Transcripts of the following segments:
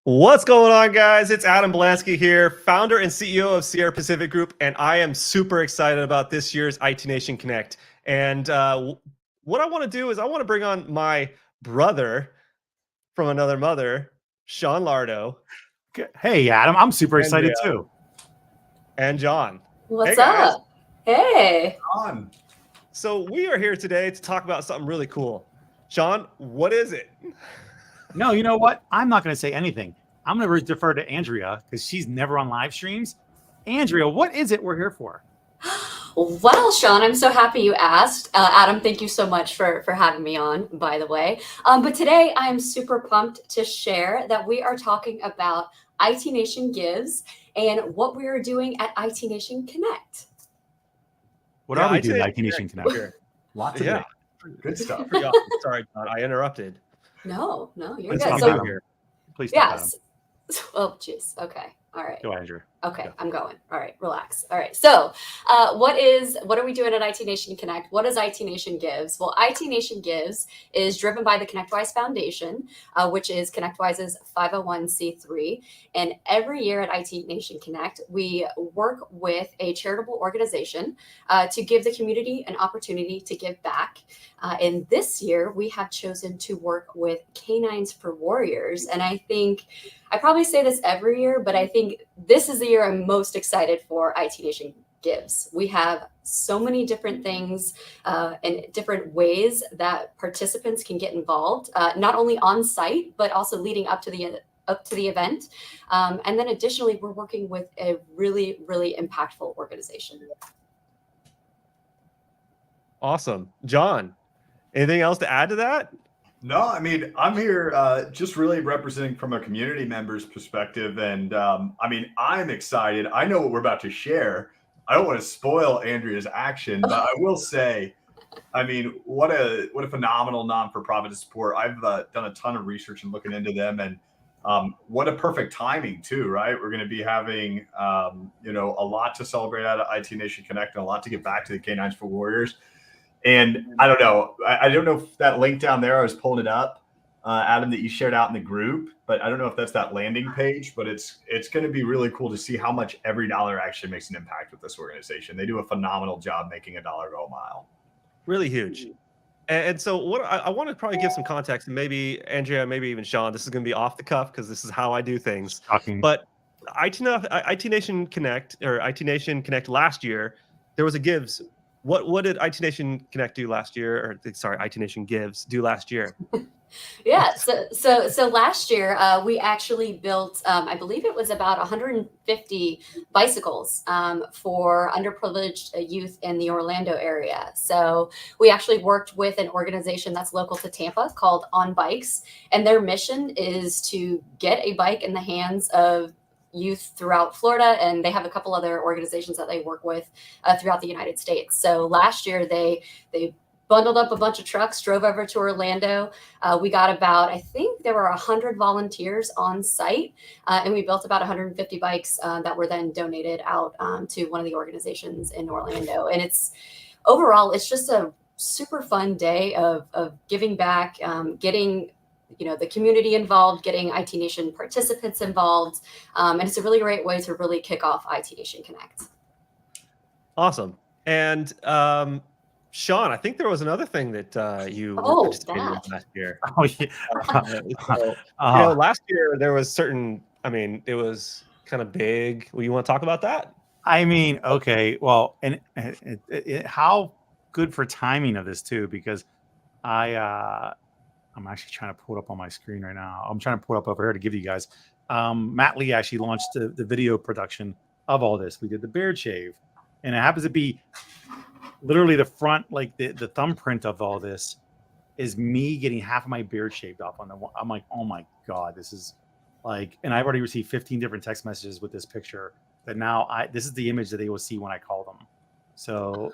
What's going on, guys? It's Adam Blansky here, founder and CEO of Sierra Pacific Group, and I am super excited about this year's IT Nation Connect. And what I want to do is I want to bring on my brother from another mother, Sean Lardo, Hey, Adam, I'm super Andrea, excited too. and John. What's Hey, guys. up? Hey. On. So we are here today to talk about something really cool. Sean, what is it? No, you know what? I'm not going to say anything. I'm going to defer to Andrea because she's never on live streams. Andrea, what is it we're here for? Well, Sean, I'm so happy you asked. Adam, thank you so much for having me on, by the way. But today I am super pumped to share that we are talking about IT Nation Gives and what we are doing at IT Nation Connect. What are we doing at IT Nation Connect? Lots of good stuff. Sorry, John, I interrupted. No, you're Let's good. talk So, about here. Please stop, Adam. yes. Oh, jeez. Okay. All right. Go, Andrew. Okay, Yeah. I'm going. All right, relax. All right. So, what are we doing at IT Nation Connect? What does IT Nation Gives? Well, IT Nation Gives is driven by the ConnectWise Foundation, which is ConnectWise's 501c3. And every year at IT Nation Connect, we work with a charitable organization to give the community an opportunity to give back. And this year, we have chosen to work with K9s For Warriors. And I think I probably say this every year, but I think this is the year I'm most excited for IT Nation Gives. We have so many different things and different ways that participants can get involved, not only on site, but also leading up to the event. And then additionally, we're working with a really, really impactful organization. Awesome. John, anything else to add to that? No, I mean, I'm here just really representing from a community member's perspective. And I mean, I'm excited. I know what we're about to share. I don't want to spoil Andrea's action, but I will say, I mean, what a phenomenal non-for-profit to support. I've done a ton of research and looking into them, and what a perfect timing too, right? We're going to be having, a lot to celebrate out of IT Nation Connect and a lot to get back to the K9s For Warriors. And I don't know. I don't know if that link down there, I was pulling it up, Adam, that you shared out in the group, but I don't know if that's that landing page, but it's going to be really cool to see how much every dollar actually makes an impact with this organization. They do a phenomenal job making a dollar go a mile. Really huge. And so what I want to probably give some context, and maybe Andrea, maybe even Sean, this is going to be off the cuff because this is how I do things. Shocking. But IT Nation Connect last year, there was a Gives. What did IT Nation Connect do last year? Or sorry, IT Nation Gives do last year? Yeah, so last year we actually built, I believe it was about 150 bicycles for underprivileged youth in the Orlando area. So we actually worked with an organization that's local to Tampa called On Bikes, and their mission is to get a bike in the hands of youth throughout Florida, and they have a couple other organizations that they work with throughout the United States. So last year they bundled up a bunch of trucks, drove over to Orlando. We got about, I think there were 100 volunteers on site, and we built about 150 bikes that were then donated out to one of the organizations in Orlando. And it's just a super fun day of giving back, getting the community involved, getting IT Nation participants involved. And it's a really great way to really kick off IT Nation Connect. Awesome. And Sean, I think there was another thing that you participated in last year. Oh, yeah. Last year there was it was kind of big. Well, you want to talk about that? I mean, okay. Well, and how good for timing of this too, because I'm actually trying to pull it up on my screen right now. I'm trying to pull it up over here to give you guys. Matt Lee actually launched the video production of all this. We did the beard shave, and it happens to be literally the front, like the thumbprint of all this is me getting half of my beard shaved off on the one. I'm like, oh my God, this is like, and I've already received 15 different text messages with this picture that now this is the image that they will see when I call them. So,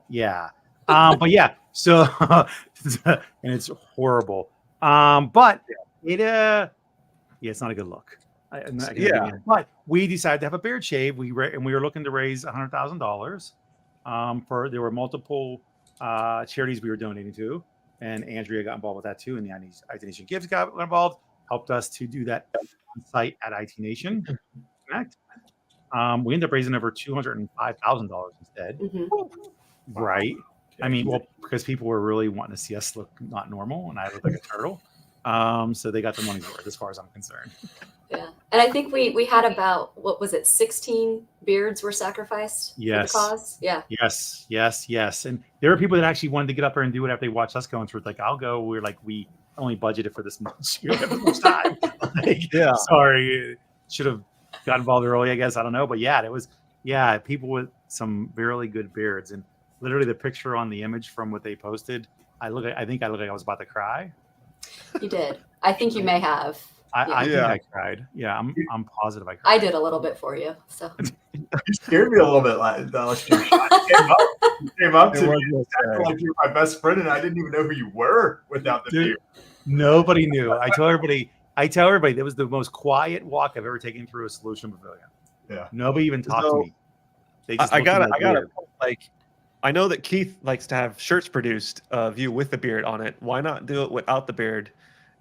yeah. But yeah, so and it's horrible. But it's not a good look. But we decided to have a beard shave. We were looking to raise $100,000. There were multiple charities we were donating to, and Andrea got involved with that too, and the IT Nation Gives got involved. helped us to do that on site at IT Nation Connect. We ended up raising over $205,000 instead. Right. I mean, well, because people were really wanting to see us look not normal, and I look like a turtle. So they got the money's worth, as far as I'm concerned. Yeah, and I think we had about, what was it, 16 beards were sacrificed for the cause. Yeah. Yes. And there were people that actually wanted to get up there and do it after they watched us going through it. Like, I'll go. We're like, we only budgeted for this much. You don't have this much time. Like, Yeah. Sorry, should have got involved early, I guess. I don't know, but yeah, it was people with some really good beards, and literally the picture on the image from what they posted, I think I looked like I was about to cry. You did. I think you may have. I think I cried. Yeah, I'm positive I cried. I did a little bit for you. So you scared me a little bit last year. You came up to me and acted like you were my best friend, and I didn't even know who you were without the beard. Nobody knew. I tell everybody that was the most quiet walk I've ever taken through a solution pavilion. Yeah. Nobody even talked to me. They just I got it. Like, I know that Keith likes to have shirts produced of you with the beard on it. Why not do it without the beard?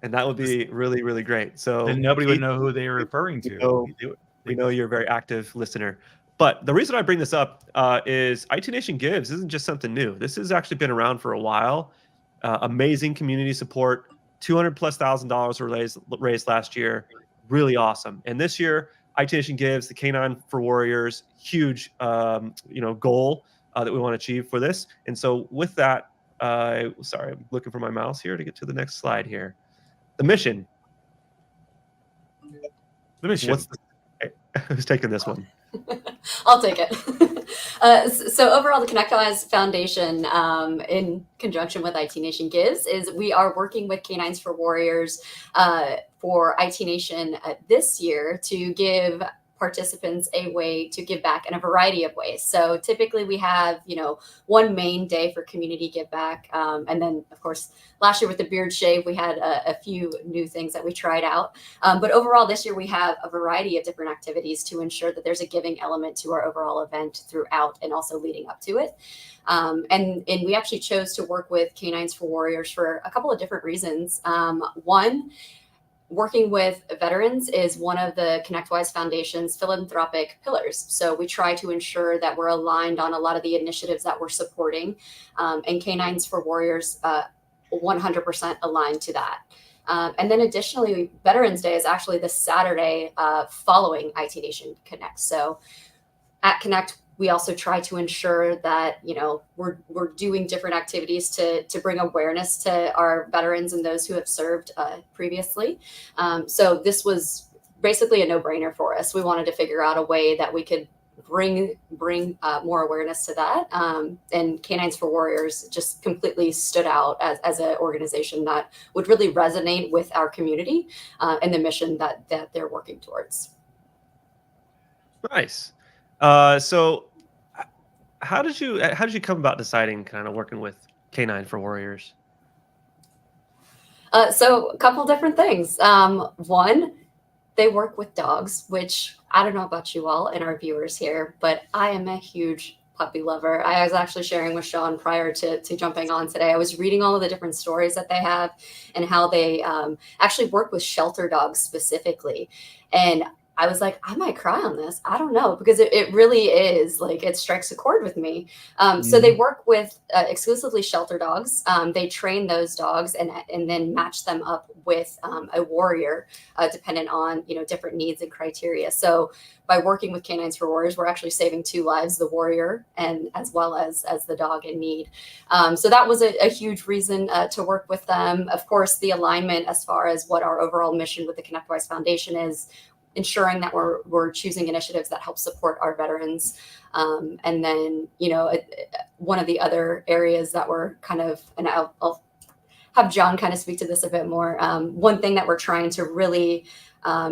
And that would be really, really great. So then nobody would know who they were referring to. We know you're a very active listener. But the reason I bring this up is IT Nation Gives isn't just something new. This has actually been around for a while. Amazing community support. $200,000+ were raised last year. Really awesome. And this year, IT Nation Gives, the K9 for Warriors, huge goal that we want to achieve for this. And so with that, sorry, I'm looking for my mouse here to get to the next slide here. The mission. Who's taking this one? I'll take it. So overall, the ConnectWise Foundation, in conjunction with IT Nation Gives, is we are working with K9s For Warriors for IT Nation this year to give participants a way to give back in a variety of ways. So typically we have, one main day for community give back. And then of course, last year with the beard shave, we had a few new things that we tried out. But overall this year we have a variety of different activities to ensure that there's a giving element to our overall event throughout and also leading up to it. And we actually chose to work with K9s For Warriors for a couple of different reasons. One, working with veterans is one of the ConnectWise Foundation's philanthropic pillars. So we try to ensure that we're aligned on a lot of the initiatives that we're supporting, and K9s For Warriors 100% aligned to that. And then additionally, Veterans Day is actually the Saturday following IT Nation Connect. So at Connect, we also try to ensure that, we're doing different activities to bring awareness to our veterans and those who have served previously. So this was basically a no-brainer for us. We wanted to figure out a way that we could bring more awareness to that. And K9s For Warriors just completely stood out as an organization that would really resonate with our community and the mission that they're working towards. Nice. So how did you come about deciding kind of working with K9 For Warriors? So a couple different things. One, they work with dogs, which I don't know about you all and our viewers here, but I am a huge puppy lover. I was actually sharing with Sean prior to jumping on today. I was reading all of the different stories that they have and how they actually work with shelter dogs specifically. And I was like, I might cry on this. I don't know, because it really is like, it strikes a chord with me. So they work with exclusively shelter dogs. They train those dogs and then match them up with a warrior, dependent on, different needs and criteria. So by working with K9s For Warriors, we're actually saving 2 lives, the warrior and as well as the dog in need. So that was a huge reason to work with them. Of course, the alignment as far as what our overall mission with the ConnectWise Foundation is, ensuring that we're choosing initiatives that help support our veterans. And then, one of the other areas that we're kind of, and I'll have John kind of speak to this a bit more. One thing that we're trying to really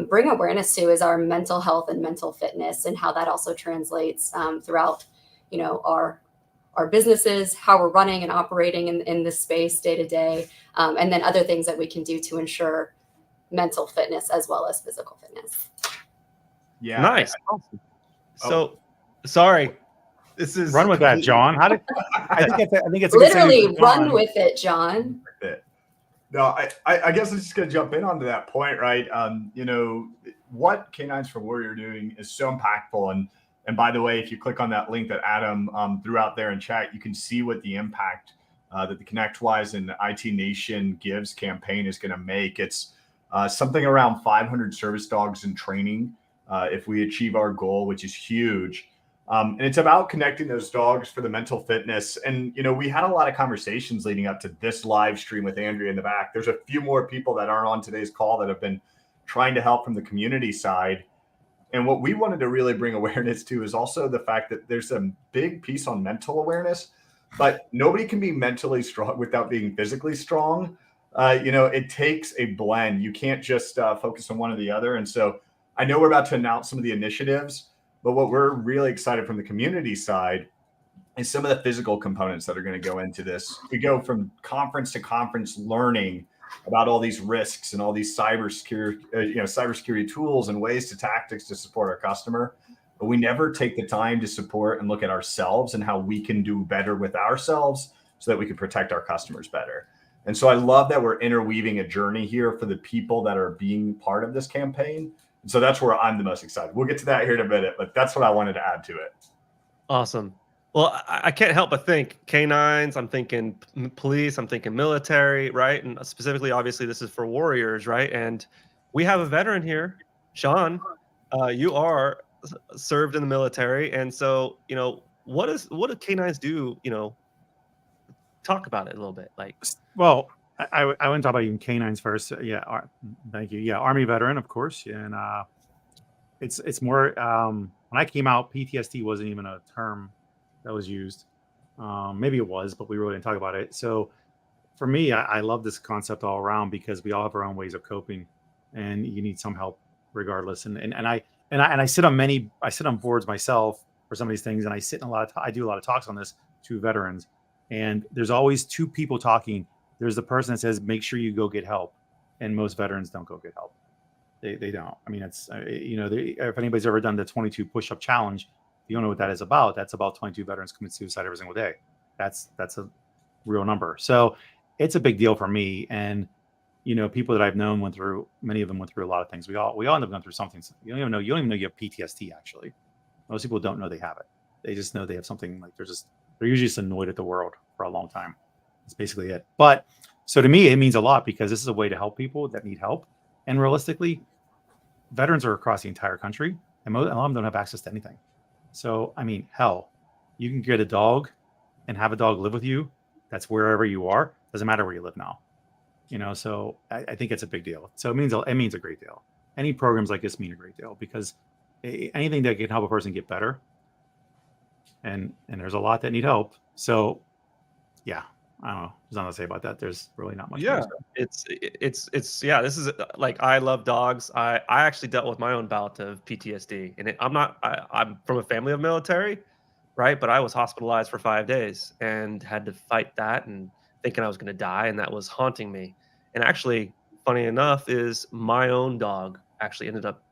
bring awareness to is our mental health and mental fitness, and how that also translates throughout, our businesses, how we're running and operating in this space day to day, and then other things that we can do to ensure mental fitness as well as physical fitness. Yeah. Nice. Awesome. So, sorry. This is run with that, John. I think it's literally run with it, John. No, I guess I'm just going to jump in onto that point, right? You know, what K9s For Warrior are doing is so impactful. And by the way, if you click on that link that Adam threw out there in chat, you can see what the impact that the ConnectWise and IT Nation Gives campaign is going to make. It's something around 500 service dogs in training if we achieve our goal, which is huge. And it's about connecting those dogs for the mental fitness. And, you know, we had a lot of conversations leading up to this live stream with Andrea in the back. There's a few more people that aren't on today's call that have been trying to help from the community side. And what we wanted to really bring awareness to is also the fact that there's a big piece on mental awareness, but nobody can be mentally strong without being physically strong. You know, it takes a blend. You can't just focus on one or the other. And so I know we're about to announce some of the initiatives, but what we're really excited from the community side is some of the physical components that are going to go into this. We go from conference to conference learning about all these risks and all these cybersecurity tools and ways to tactics to support our customer. But we never take the time to support and look at ourselves and how we can do better with ourselves so that we can protect our customers better. And so I love that we're interweaving a journey here for the people that are being part of this campaign. And so that's where I'm the most excited. We'll get to that here in a minute, but that's what I wanted to add to it. Awesome. Well, I can't help but think K9s, I'm thinking police, I'm thinking military, right? And specifically, obviously, this is for warriors, right? And we have a veteran here, Sean. You are served in the military. And so, you know, what do K9s do, you know, talk about it a little bit. Like, well, I want to talk about even K9s first. Yeah, thank you. Yeah, Army veteran, of course. And it's more when I came out, PTSD wasn't even a term that was used. Maybe it was, but we really didn't talk about it. So for me, I love this concept all around because we all have our own ways of coping, and you need some help regardless. And I sit on boards myself for some of these things, and I sit in I do a lot of talks on this to veterans, and there's always two people talking. There's the person that says, make sure you go get help. And most veterans don't go get help. They don't. I mean, it's, you know, if anybody's ever done the 22 push-up challenge, you don't know what that is about. That's about 22 veterans commit suicide every single day. That's a real number. So it's a big deal for me. And, you know, people that I've known many of them went through a lot of things. We all end up going through something. You don't even know you have PTSD, actually. Most people don't know they have it. They just know they have something, like they're usually just annoyed at the world for a long time. That's basically it. But so to me, it means a lot because this is a way to help people that need help. And realistically, veterans are across the entire country, and a lot of them don't have access to anything. So, I mean, hell, you can get a dog and have a dog live with you. That's wherever you are. Doesn't matter where you live now. You know, so I think it's a big deal. So it means a great deal. Any programs like this mean a great deal because anything that can help a person get better. And there's a lot that need help. So, yeah. I don't know. There's nothing to say about that. There's really not much. Yeah, it's yeah. This is like, I love dogs. I actually dealt with my own bout of PTSD, and I'm from a family of military, right? But I was hospitalized for 5 days and had to fight that and thinking I was going to die, and that was haunting me. And actually, funny enough, is my own dog actually ended up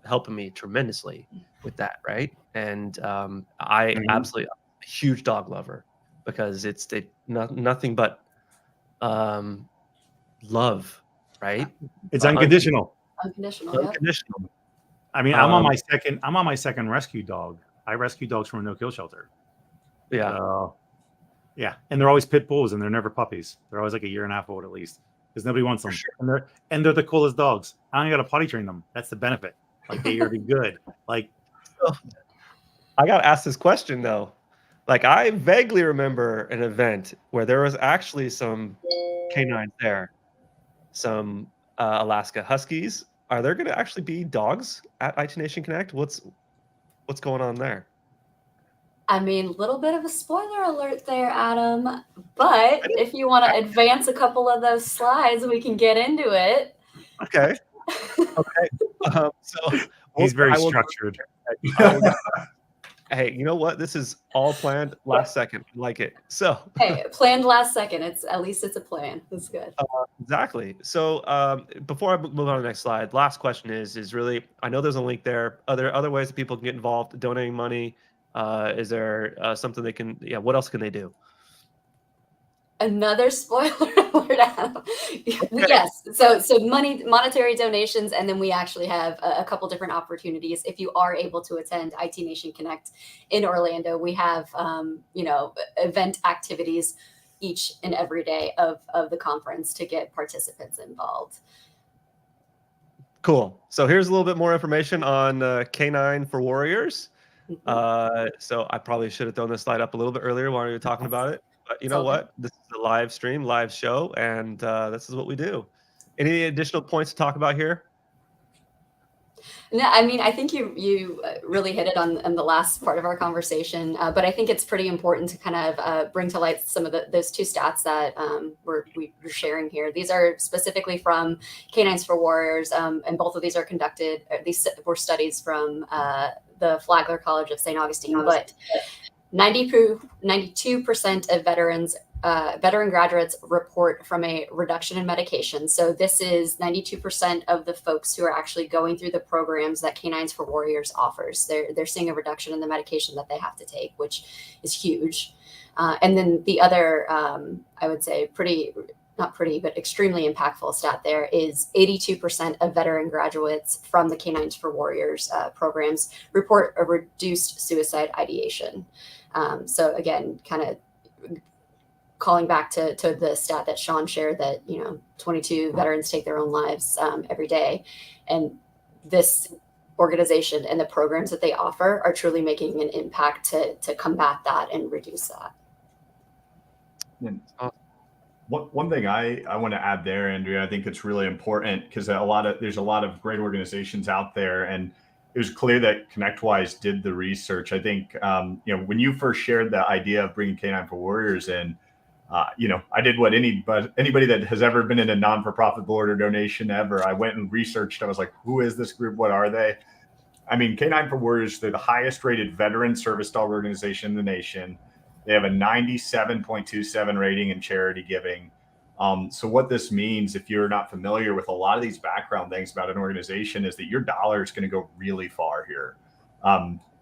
helping me tremendously with that, right? And I absolutely a huge dog lover. Because it's nothing but love, right? It's unconditional. Unconditional. I mean, I'm on my second rescue dog. I rescue dogs from a no-kill shelter. Yeah. Yeah, and they're always pit bulls, and they're never puppies. They're always like a year and a half old at least, because nobody wants them. Sure. And they're the coolest dogs. I don't got to potty train them. That's the benefit. Like, they are good. Like, I got to ask this question though. Like, I vaguely remember an event where there was actually some K9s there, some Alaska Huskies. Are there going to actually be dogs at IT Nation Connect? What's going on there? I mean, little bit of a spoiler alert there, Adam. But if you want to advance a couple of those slides, we can get into it. Okay. Okay. So he's very structured. Hey, you know what? This is all planned last second. I like it. So hey, planned last second. At least it's a plan. That's good. Exactly. So before I move on to the next slide, last question is really, I know there's a link there. Are there other ways that people can get involved, donating money? Is there something they can? Yeah. What else can they do? Another spoiler alert, Adam. Yes. So monetary donations, and then we actually have a couple different opportunities. If you are able to attend IT Nation Connect in Orlando, we have event activities each and every day of the conference to get participants involved. Cool. So here's a little bit more information on K9 for Warriors. So I probably should have thrown this slide up a little bit earlier while we were talking about it. But you know what? This is a live stream, live show, and this is what we do. Any additional points to talk about here? No, I mean, I think you really hit it on the last part of our conversation, but I think it's pretty important to kind of bring to light some of those two stats that we're sharing here. These are specifically from K9s For Warriors, and both of these are conducted. These were studies from the Flagler College of St. Augustine, but 92% of veteran graduates report from a reduction in medication. So this is 92% of the folks who are actually going through the programs that K9s For Warriors offers. They're seeing a reduction in the medication that they have to take, which is huge. And then the other, I would say not pretty, but extremely impactful stat there is 82% of veteran graduates from the K9s For Warriors programs report a reduced suicide ideation. So again, kind of calling back to the stat that Sean shared that, 22 veterans take their own lives every day. And this organization and the programs that they offer are truly making an impact to combat that and reduce that. One thing I want to add there, Andrea, I think it's really important because there's a lot of great organizations out there, and it was clear that ConnectWise did the research. I think when you first shared the idea of bringing K9 For Warriors in, I did what anybody that has ever been in a non-for-profit board or donation ever. I went and researched. I was like, who is this group? What are they? I mean, K9 For Warriors, they're the highest rated veteran service dog organization in the nation. They have a 97.27 rating in charity giving. So what this means, if you're not familiar with a lot of these background things about an organization, is that your dollar is going to go really far here.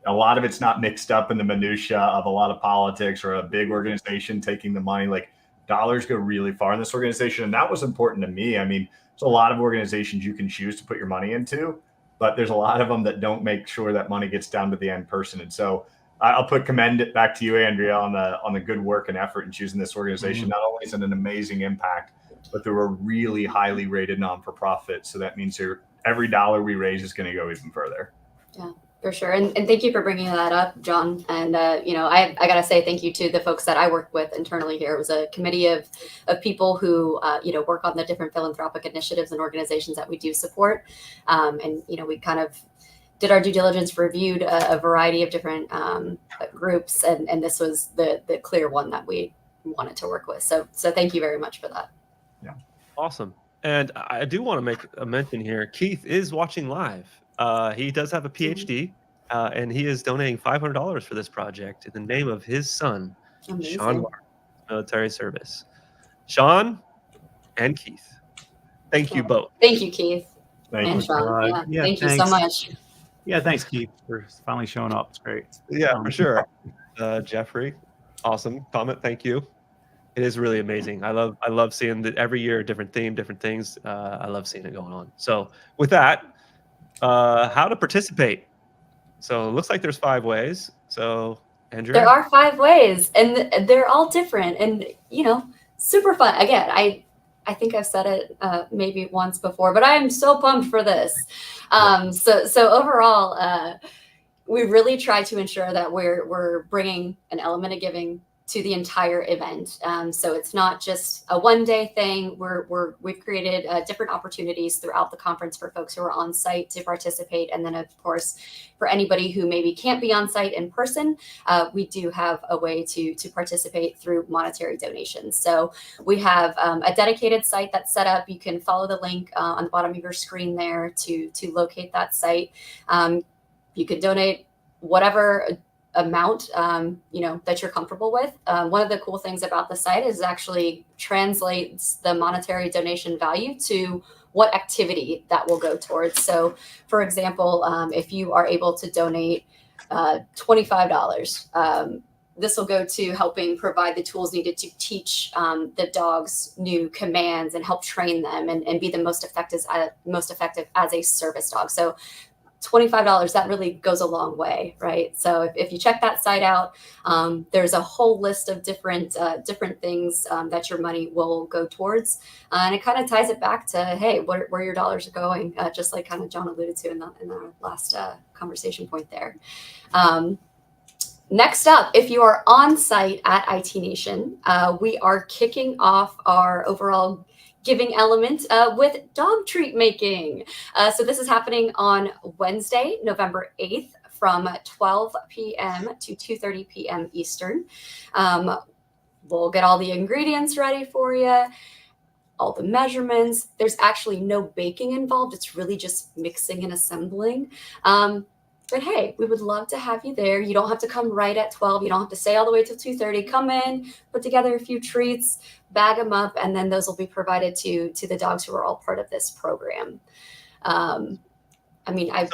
A lot of it's not mixed up in the minutia of a lot of politics or a big organization taking the money. Like, dollars go really far in this organization. And that was important to me. I mean, there's a lot of organizations you can choose to put your money into, but there's a lot of them that don't make sure that money gets down to the end person. And so I'll commend it back to you, Andrea, on the good work and effort in choosing this organization. Not only is it an amazing impact, but they're a really highly rated non-for-profit. So that means every dollar we raise is going to go even further. Yeah, for sure. And thank you for bringing that up, John. And, I got to say thank you to the folks that I worked with internally here. It was a committee of people who, work on the different philanthropic initiatives and organizations that we do support. And we kind of did our due diligence, reviewed a variety of different groups, and this was the clear one that we wanted to work with. So thank you very much for that. Yeah, awesome. And I do want to make a mention here. Keith is watching live. He does have a PhD, and he is donating $500 for this project in the name of his son, Amazing. Sean Mark, military service. Sean and Keith, thank you both. Thank you, Keith. Thank and you. Sean. Thank you so much. Yeah, thanks, Keith, for finally showing up. It's great. Yeah, for sure. Jeffrey, awesome comment. Thank you. It is really amazing. I love seeing that every year, different theme, different things. I love seeing it going on. So with that, how to participate. So it looks like there's 5 ways. So Andrea? There are 5 ways, and they're all different and, super fun. Again, I think I've said it maybe once before, but I am so pumped for this. So overall, we really try to ensure that we're bringing an element of giving to the entire event. So it's not just a one-day thing. We've created different opportunities throughout the conference for folks who are on site to participate. And then, of course, for anybody who maybe can't be on site in person, we do have a way to participate through monetary donations. So we have a dedicated site that's set up. You can follow the link on the bottom of your screen there to locate that site. You could donate whatever amount that you're comfortable with. One of the cool things about the site is actually translates the monetary donation value to what activity that will go towards. So for example, if you are able to donate $25, this will go to helping provide the tools needed to teach the dogs new commands and help train them and be the most effective as a service dog. So $25, that really goes a long way, right? So if you check that site out, there's a whole list of different things that your money will go towards. And it kind of ties it back to, hey, where your dollars are going, just like kind of John alluded to in the last conversation point there. Next up, if you are on site at IT Nation, we are kicking off our overall giving element with dog treat making. So this is happening on Wednesday, November 8th from 12 p.m. to 2:30 p.m. Eastern. We'll get all the ingredients ready for you, all the measurements. There's actually no baking involved. It's really just mixing and assembling. But hey, we would love to have you there. You don't have to come right at 12. You don't have to stay all the way till 2:30. Come in, put together a few treats, bag them up, and then those will be provided to the dogs who are all part of this program. I mean, I've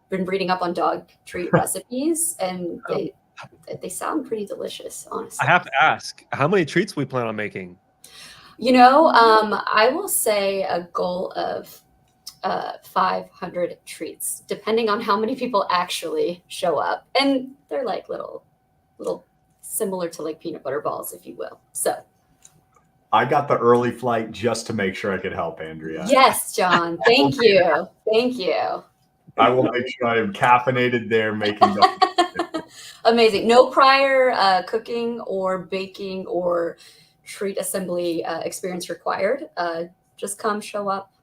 been reading up on dog treat recipes, and they sound pretty delicious, honestly. I have to ask, how many treats we plan on making? I will say a goal of 500 treats, depending on how many people actually show up. And they're like little similar to like peanut butter balls, if you will. So I got the early flight just to make sure I could help Andrea. Yes, John. Thank you. Thank you. I will make sure I am caffeinated there making the Amazing. No prior cooking or baking or treat assembly experience required. Just come, show up.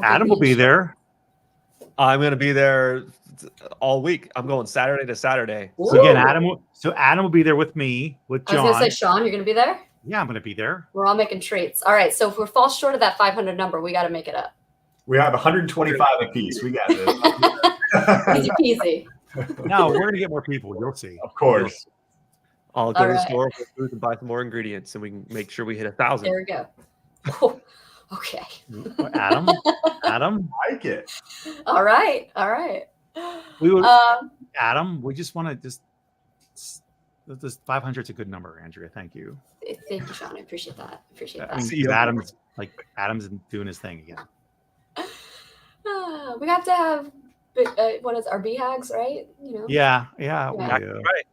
Adam will be there. I'm going to be there all week. I'm going Saturday to Saturday. So again, Adam will be there with me, with John. I was going to say, Sean, you're going to be there? Yeah, I'm going to be there. We're all making treats. All right. So if we fall short of that 500 number, we got to make it up. We have 125 apiece. We got this. Easy peasy. No, we're going to get more people. You'll see. Of course. I'll go to the store and buy some more ingredients, and we can make sure we hit 1,000. There we go. Oh, okay. Adam, I like it. All right. We would, Adam, we just want to just 500 is a good number, Andrea. Thank you. Thank you, Sean. I appreciate that. I mean, Adam's doing his thing again. We have to have what is our BHAGs, right? Yeah. Right.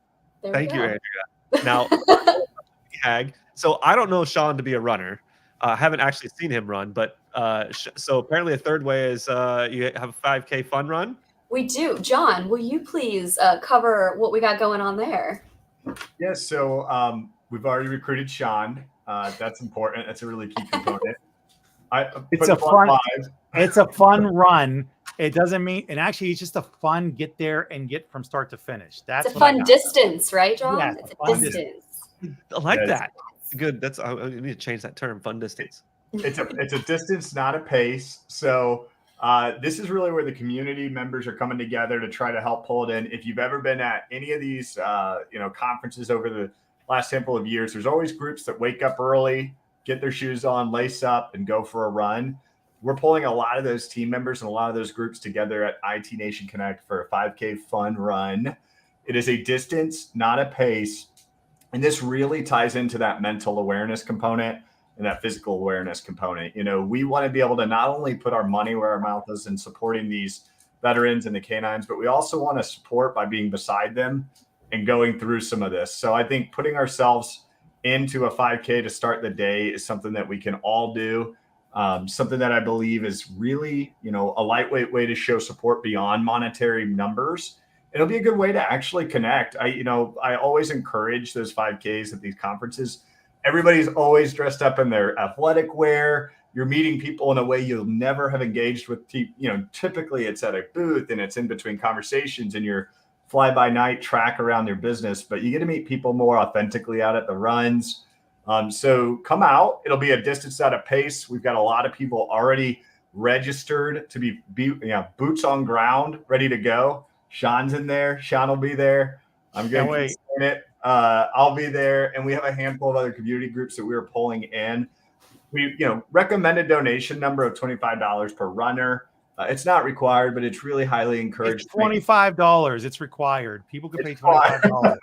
There Thank you, Andrea. Now, BHAG. So I don't know Sean to be a runner. I haven't actually seen him run, but so apparently a third way is you have a 5K fun run. We do. John, will you please cover what we got going on there? Yes. So we've already recruited Sean. That's important. That's a really key component. It's a fun run. It doesn't mean, and actually it's just a fun get there and get from start to finish. That's it's a fun distance, right, John? Yeah, it's a distance. I like that. Good. I need to change that term. Fun distance. It's a distance, not a pace. So this is really where the community members are coming together to try to help pull it in. If you've ever been at any of these conferences over the last handful of years, there's always groups that wake up early, get their shoes on, lace up, and go for a run. We're pulling a lot of those team members and a lot of those groups together at IT Nation Connect for a 5K fun run. It is a distance, not a pace. And this really ties into that mental awareness component and that physical awareness component. We want to be able to not only put our money where our mouth is in supporting these veterans and the K9s, but we also want to support by being beside them and going through some of this. So I think putting ourselves into a 5K to start the day is something that we can all do. Something that I believe is really, a lightweight way to show support beyond monetary numbers. It'll be a good way to actually connect. I always encourage those 5Ks at these conferences. Everybody's always dressed up in their athletic wear. You're meeting people in a way you'll never have engaged with. Typically it's at a booth and it's in between conversations and you're fly by night track around their business, but you get to meet people more authentically out at the runs. So come out. It'll be a distance at a pace. We've got a lot of people already registered to be boots on ground, ready to go. Sean's in there. Sean will be there. I'm going to keep saying it. I'll be there. And we have a handful of other community groups that we are pulling in. We, recommend a donation number of $25 per runner. It's not required, but it's really highly encouraged. It's $25. It's required. People can pay $25.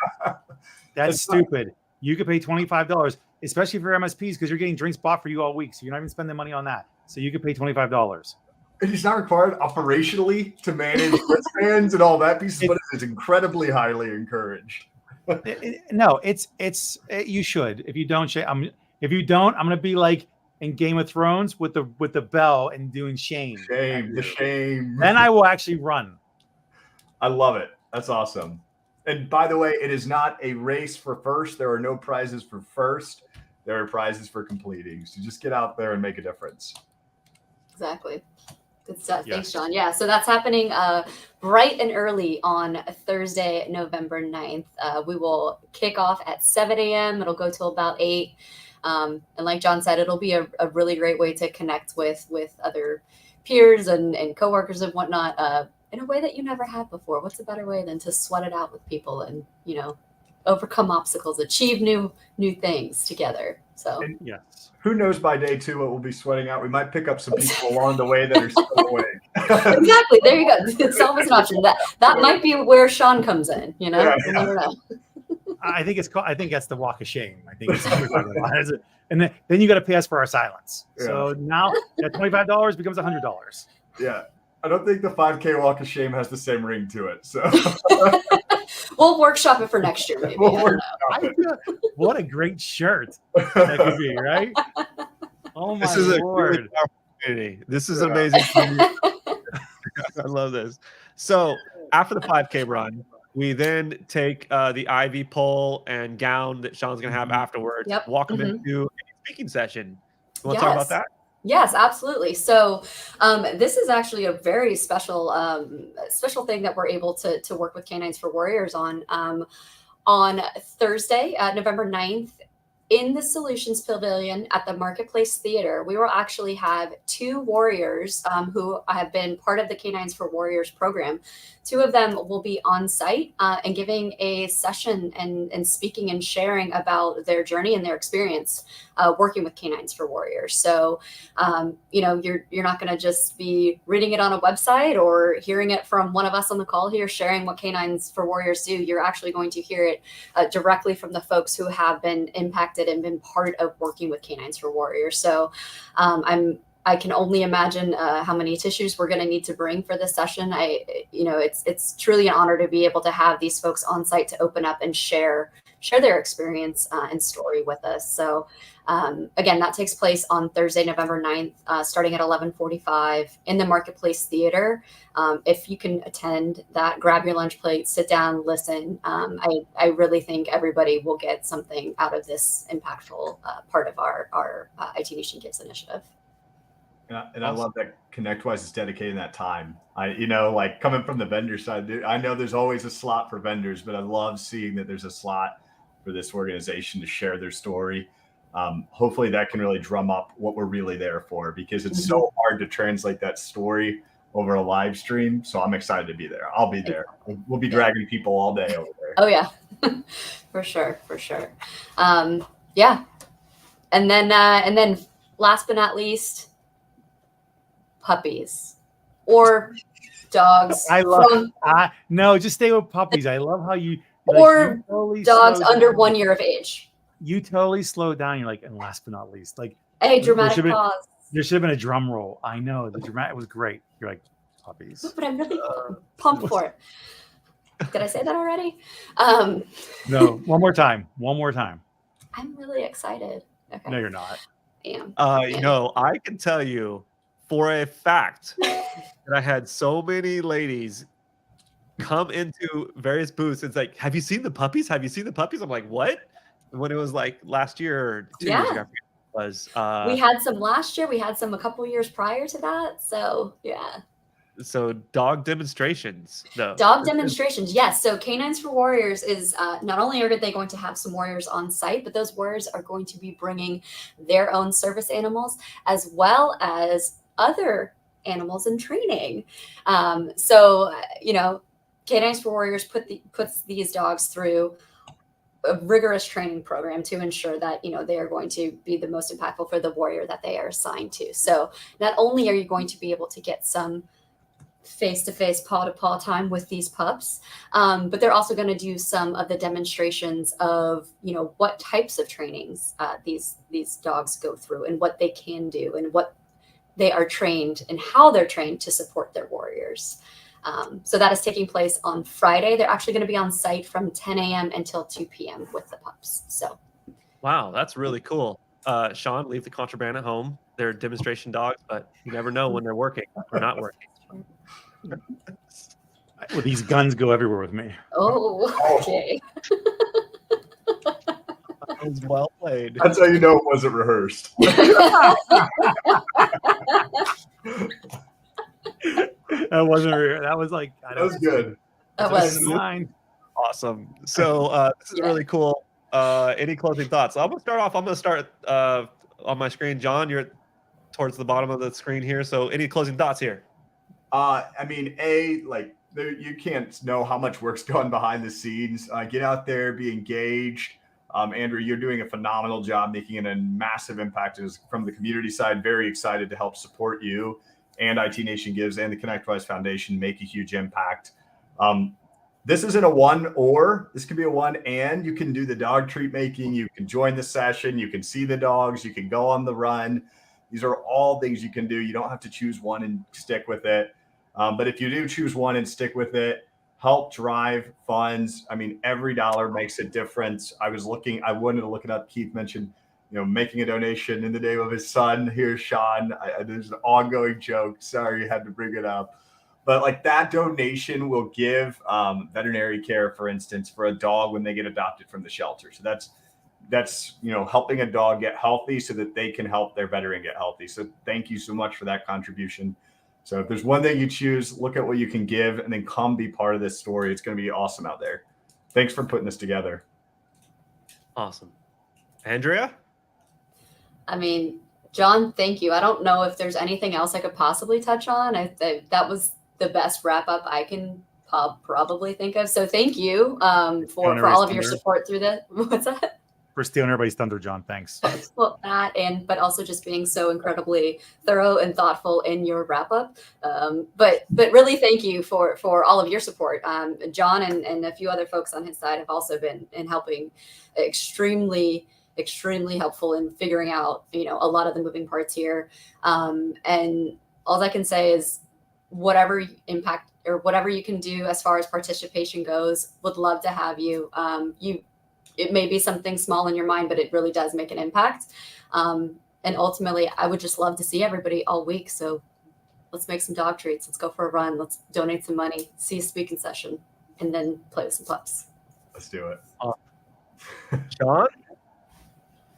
That's It's not- stupid. You could pay $25, especially for MSPs, because you're getting drinks bought for you all week. So you're not even spending money on that. So you could pay $25. It is not required operationally to manage wristbands and all that pieces, but it is incredibly highly encouraged. No, you should. If you don't, I'm gonna be like in Game of Thrones with the bell and doing shame. The shame. Then I will actually run. I love it. That's awesome. And by the way, it is not a race for first. There are no prizes for first. There are prizes for completing. So just get out there and make a difference. Exactly. Good stuff. Yes. Thanks, John. Yeah, so that's happening bright and early on Thursday, November 9th. We will kick off at 7 a.m. It'll go till about 8. And like John said, it'll be a really great way to connect with other peers and coworkers and whatnot in a way that you never have before. What's a better way than to sweat it out with people and, overcome obstacles, achieve new things together. So And yes. who knows by day 2 what we'll be sweating out? We might pick up some people along the way that are still awake. Exactly. There you go. It's always an option. That might be where Sean comes in. You Yeah. never know. I think that's the walk of shame. I think it's what we're talking about. And then you got to pay us for our silence. Yeah. So now that $25 becomes $100. Yeah. I don't think the 5K walk of shame has the same ring to it. So We'll workshop it for next year, maybe. We'll I don't know. What a great shirt that could be, right? Oh my This is a Lord. really powerful community. This is Yeah. an amazing community. I love this. So after the 5K run, we then take the Ivy pole and gown that Sean's going to have afterwards, Yep. walk them Mhm. into a speaking session. You want to talk about Yes. that? Yes, absolutely. So this is actually a very special thing that we're able to work with K9s For Warriors on Thursday, November 9th. In the Solutions Pavilion at the Marketplace Theater, we will actually have 2 warriors who have been part of the K9s For Warriors program. 2 of them will be on site and giving a session and speaking and sharing about their journey and their experience working with K9s For Warriors. So, you're not going to just be reading it on a website or hearing it from one of us on the call here sharing what K9s For Warriors do. You're actually going to hear it directly from the folks who have been impacted and been part of working with K9s For Warriors. So I can only imagine how many tissues we're going to need to bring for this session. It's truly an honor to be able to have these folks on site to open up and share their experience and story with us. So again, that takes place on Thursday, November 9th, starting at 11:45 in the Marketplace Theater. If you can attend that, grab your lunch plate, sit down, listen. I really think everybody will get something out of this impactful part of our IT Nation Gives initiative. And I love that ConnectWise is dedicating that time. Like coming from the vendor side, I know there's always a slot for vendors, but I love seeing that there's a slot for this organization to share their story. Hopefully that can really drum up what we're really there for, because it's so hard to translate that story over a live stream. So I'm excited to be there. I'll be there. We'll be dragging people all day over there. Oh yeah, for sure. Yeah. And then last but not least, puppies or dogs. No, just stay with puppies. I love how you or totally dogs slow under down. 1 year of age. You totally slow down. You're like, and last but not least, like Hey, dramatic pause. There should have been a drum roll. I know the dramatic was great. You're like, puppies. But I'm really pumped for it. Did I say that already? No, one more time. I'm really excited. Okay. No, you're not. I am. I can tell you for a fact that I had so many ladies come into various booths. It's like, have you seen the puppies? Have you seen the puppies? I'm like, what? When it was like last year or 2 years ago, I forget what it was. We had some last year. We had some a couple years prior to that. So yeah. So dog demonstrations, though. Dog demonstrations, yes. So K9s For Warriors is not only are they going to have some warriors on site, but those warriors are going to be bringing their own service animals as well as other animals in training. K9s For Warriors puts these dogs through a rigorous training program to ensure that they are going to be the most impactful for the warrior that they are assigned to. So not only are you going to be able to get some face-to-face, paw-to-paw time with these pups. But they're also going to do some of the demonstrations of, what types of trainings these dogs go through and what they can do and what they are trained and how they're trained to support their warriors. So that is taking place on Friday. They're actually going to be on site from 10 a.m. until 2 p.m. with the pups. So, wow, that's really cool. Sean, leave the contraband at home. They're demonstration dogs, but you never know when they're working or not working. Well, these guns go everywhere with me. oh, okay. That was well played. That's how you know it wasn't rehearsed. That wasn't. That was like. That was good. That was mine. Awesome. So this is really cool. Any closing thoughts? I'm going to start on my screen. John, you're towards the bottom of the screen here. So any closing thoughts here? I mean, you can't know how much work's gone behind the scenes. Get out there, be engaged. Andrew, you're doing a phenomenal job making a massive impact from the community side. Very excited to help support you and IT Nation Gives and the ConnectWise Foundation make a huge impact. This isn't a one or, this could be a one and. You can do the dog treat making. You can join the session. You can see the dogs. You can go on the run. These are all things you can do. You don't have to choose one and stick with it. But if you do choose one and stick with it, help drive funds. I mean, every dollar makes a difference. I wanted to look it up. Keith mentioned, making a donation in the name of his son. Here's Sean. There's an ongoing joke. Sorry, you had to bring it up. But like that donation will give veterinary care, for instance, for a dog when they get adopted from the shelter. So that's helping a dog get healthy so that they can help their veteran get healthy. So thank you so much for that contribution. So if there's one thing you choose, look at what you can give and then come be part of this story. It's going to be awesome out there. Thanks for putting this together. Awesome. Andrea? I mean, John, thank you. I don't know if there's anything else I could possibly touch on. That was the best wrap up I can probably think of. So thank you for all of your support through this. What's that? For stealing everybody's thunder, John. Thanks. Well, but also just being so incredibly thorough and thoughtful in your wrap up. But really, thank you for all of your support. John and a few other folks on his side have also been in helping, extremely helpful in figuring out a lot of the moving parts here. And all I can say is whatever impact or whatever you can do as far as participation goes, would love to have you. It may be something small in your mind, but it really does make an impact. And ultimately, I would just love to see everybody all week. So let's make some dog treats. Let's go for a run. Let's donate some money, see a speaking session, and then play with some pups. Let's do it. Sean?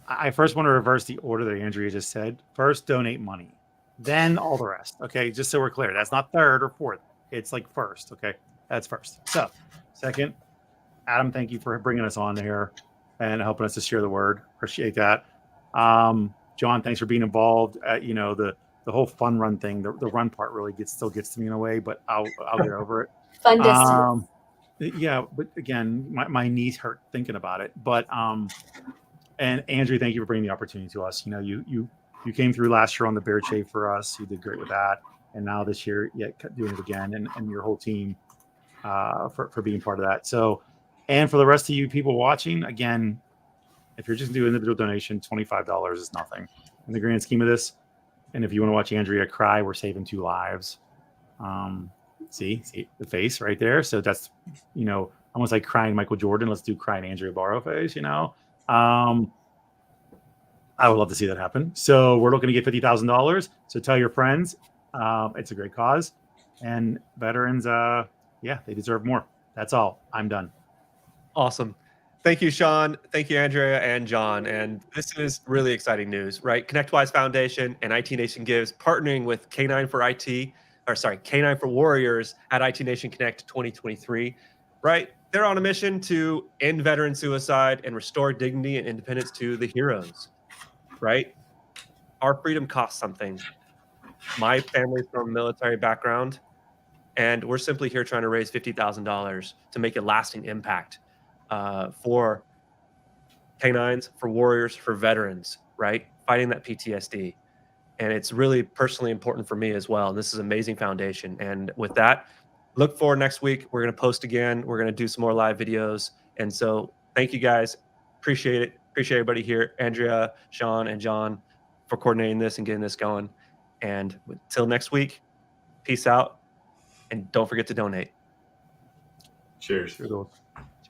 I first want to reverse the order that Andrea just said. First, donate money, then all the rest. Okay, just so we're clear. That's not third or fourth. It's like first. Okay, that's first. So, second, Adam, thank you for bringing us on here and helping us to share the word. Appreciate that. John, thanks for being involved. The whole fun run thing, the run part really still gets to me in a way, but I'll get over it. Fun distance. Yeah, but again, my knees hurt thinking about it. But and Andrew, thank you for bringing the opportunity to us. You came through last year on the bear shave for us. You did great with that, and now this year, doing it again, and your whole team for being part of that. So. And for the rest of you people watching, again, if you're just doing individual donation, $25 is nothing in the grand scheme of this. And if you want to watch Andrea cry, we're saving 2 lives. See the face right there. So that's, almost like crying Michael Jordan. Let's do crying Andrea Barrow face, I would love to see that happen. So we're looking to get $50,000. So tell your friends. It's a great cause. And veterans, they deserve more. That's all. I'm done. Awesome. Thank you, Sean. Thank you, Andrea and John. And this is really exciting news, right? ConnectWise Foundation and IT Nation Gives partnering with K9 For Warriors at IT Nation Connect 2023, right? They're on a mission to end veteran suicide and restore dignity and independence to the heroes, right? Our freedom costs something. My family's from a military background, and we're simply here trying to raise $50,000 to make a lasting impact for K9s, for warriors, for veterans, right? Fighting that PTSD. and it's really personally important for me as well. And this is an amazing foundation. And with that, look forward next week. We're going to post again. We're going to do some more live videos. And so thank you guys. Appreciate it. Appreciate everybody here. Andrea, Sean, and John for coordinating this and getting this going. And until next week, peace out. And don't forget to donate. Cheers. Kudos.